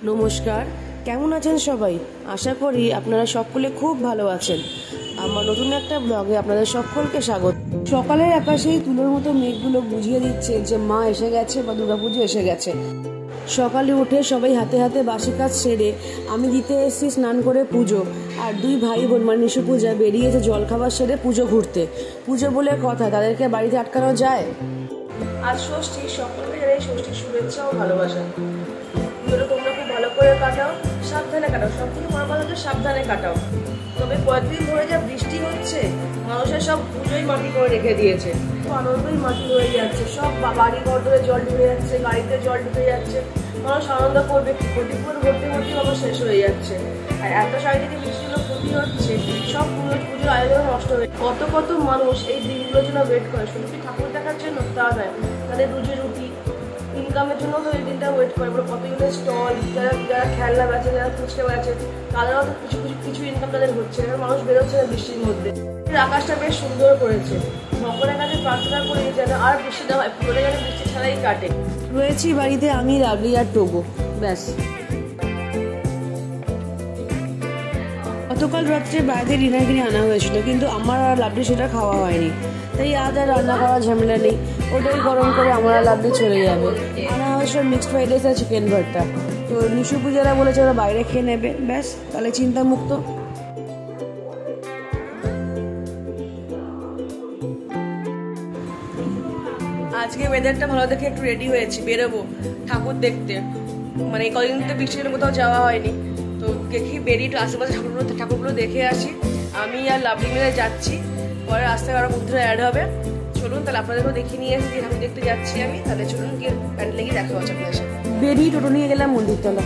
নমস্কার, কেমন আছেন সবাই? আশা করি আপনারা সকলে খুব ভালো আছেন। আমার নতুন একটা ব্লগে আপনাদের সকলকে স্বাগত। সকালের আকাশেই তুলোর মতো মেঘগুলো বুঝিয়ে দিচ্ছে যে মা এসে গেছে বা দুর্গাপুজো এসে গেছে। সকালে উঠে সবাই হাতে হাতে বাসি কাজ সেরে আমি দিতে এসেছি স্নান করে পুজো, আর দুই ভাই বোন মানে নিশু পূজা বেরিয়েছে জলখাবার সেরে পুজো ঘুরতে। পুজো বলে কথা, তাদেরকে বাড়িতে আটকানো যায়? আজ ষষ্ঠী, সকলকে জানাই ষষ্ঠীর শুভেচ্ছা ও ভালোবাসা। পুজোটা তোমরা খুব ভালো করে কাটাও, সাবধানে কাটাও, সব থেকে বড় কথা হচ্ছে সাবধানে কাটাও। তবে কয়েকদিন ধরে যা বৃষ্টি হচ্ছে, মানুষের সব পুজোই মাটি করে রেখে দিয়েছে, খুব আনন্দই মাটি হয়ে যাচ্ছে, সব বাড়ি ঘর ধরে জল ঢুকে যাচ্ছে, গাড়িতে জল ঢুকে যাচ্ছে, মানুষ আনন্দ করবে ক্ষতিপূরণ ভর্তি ভর্তি আবার শেষ হয়ে যাচ্ছে। আর এত চারিদিকে বৃষ্টিগুলো ক্ষতি হচ্ছে, সব পুজোর আয়োজন নষ্ট হয়ে কত কত মানুষ এই দিনগুলোর জন্য ওয়েট করে, শুধু কি ঠাকুর দেখার জন্য তা নয়, তাদের রুজি রুটি ইনকামের জন্য তো এই দিনটা ওয়েট করে। কতজনের স্টল, যারা খেলনা বেচে, যারা ফুচকা বেচে, তাদেরও তো কিছু ইনকাম তাদের হচ্ছে, মানুষ বেরোচ্ছে না বৃষ্টির মধ্যে। আকাশটা বেশ সুন্দর করেছে, ভগবানের কাছে প্রার্থনা করি যেন আর বৃষ্টি না হয়, পুরো যেন বৃষ্টি ছাড়াই কাটে। রয়েছি বাড়িতে আমি, লাভলি আর টোগো, ব্যাস। গতকাল রাত্রে বাইরে ডিনার কিনে আনা হয়েছিল, কিন্তু আমার আর লাভলি সেটা খাওয়া হয়নি, তাই আজ আর রান্না করার ঝামেলা নেই, ওটাই গরম করে আমার আর লাভলি চলে যাবে। আনা হয়েছিল মিক্সড ফ্রাইড রাইস আর চিকেন ভর্তা। তো নিশু পূজারা বলেছে ওরা বাইরে খেয়ে নেবে, ব্যাস, তাহলে চিন্তা মুক্ত। আজকে ওয়েদারটা ভালো দেখে একটু রেডি হয়েছি, বেরোবো ঠাকুর দেখতে। মানে এই কদিন তো বৃষ্টির কোথাও যাওয়া হয়নি, তো দেখি বেরিয়ে একটু আশেপাশে ঠাকুরগুলো দেখে আসি। আমি আর লাভলি মিলে যাচ্ছি, পরে রাস্তায় আরো বন্ধুরা অ্যাড হবে। চলুন তাহলে আপনাদেরকেও দেখিয়ে নিয়ে এসে ঠাকুর দেখতে যাচ্ছি আমি, তাহলে চলুন গিয়ে প্যান্ডেলে গিয়ে দেখা হচ্ছে আপনাদের সাথে। বেরিয়ে টোটো নিয়ে গেলাম মন্দিরতলা।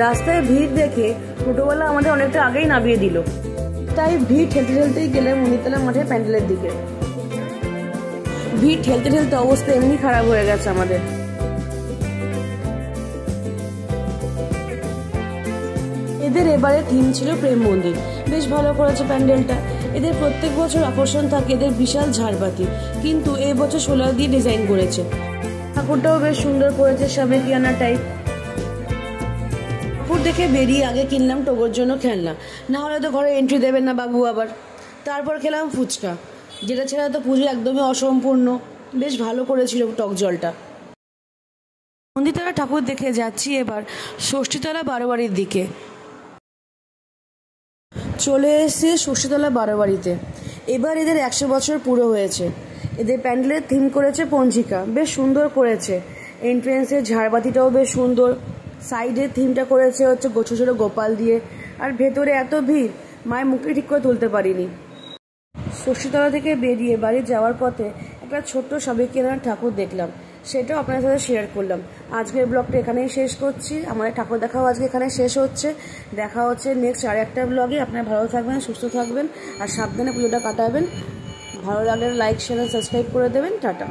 রাস্তায় ভিড় দেখে টোটোওয়ালা আমাদের অনেকটা আগেই নামিয়ে দিল, তাই ভিড় ঠেলতে ঠেলতেই গেলে মন্দিরতলা মাঠে প্যান্ডেলের দিকে। ভিড় ঠেলতে ঠেলতে অবস্থা এমনি খারাপ হয়ে গেছে আমাদের। এদের এবারে থিম ছিল প্রেম মন্দির, বেশ ভালো করেছে প্যান্ডেলটা। এদের প্রত্যেক বছর আকর্ষণ থাকে এদের বিশাল ঝাড়বাতি, কিন্তু এই বছর সোলার দিয়ে ডিজাইন করেছে। ঠাকুরটাও বেশ সুন্দর করেছে, সাবেকিয়ানা টাইপ। ঠাকুর দেখে বেরিয়ে আগে কিনলাম টোগোর জন্য খেলনা, না হলে তো ঘরে এন্ট্রি দেবেন না বাবু আবার। তারপর খেলাম ফুচকা, যেটা ছাড়া তো পুজো একদমই অসম্পূর্ণ। বেশ ভালো করেছিল টক জলটা। মন্দিরতলা ঠাকুর দেখে যাচ্ছি এবার ষষ্ঠীতলা বারোয়ারির দিকে। চলে এসেছি ষষ্ঠীতলা বারোয়ারিতে। এবার এদের 100 বছর পুরো হয়েছে। এদের প্যান্ডেলের থিম করেছে পঞ্জিকা, বেশ সুন্দর করেছে। এন্ট্রেন্সের ঝাড়বাতিটাও বেশ সুন্দর, সাইডের থিমটা করেছে হচ্ছে ছোট ছোট গোপাল দিয়ে, আর ভেতরে এত ভিড় মায়ের মুখে ঠিক করে তুলতে পারিনি। ষষ্ঠীতলা থেকে বেরিয়ে বাড়ি যাওয়ার পথে একটা ছোট্ট সাবেকিয়ানা ঠাকুর দেখলাম, সেটাও আপনাদের সাথে শেয়ার করলাম। আজকের ব্লগটা এখানেই শেষ করছি, আমাদের ঠাকুর দেখাও আজকে এখানে শেষ হচ্ছে। দেখা হচ্ছে নেক্সট আরেকটা ব্লগে। আপনারা ভালো থাকবেন, সুস্থ থাকবেন, আর সাবধানে পুজোটা কাটাবেন। ভালো লাগলে লাইক শেয়ার সাবস্ক্রাইব করে দেবেন। টাটা।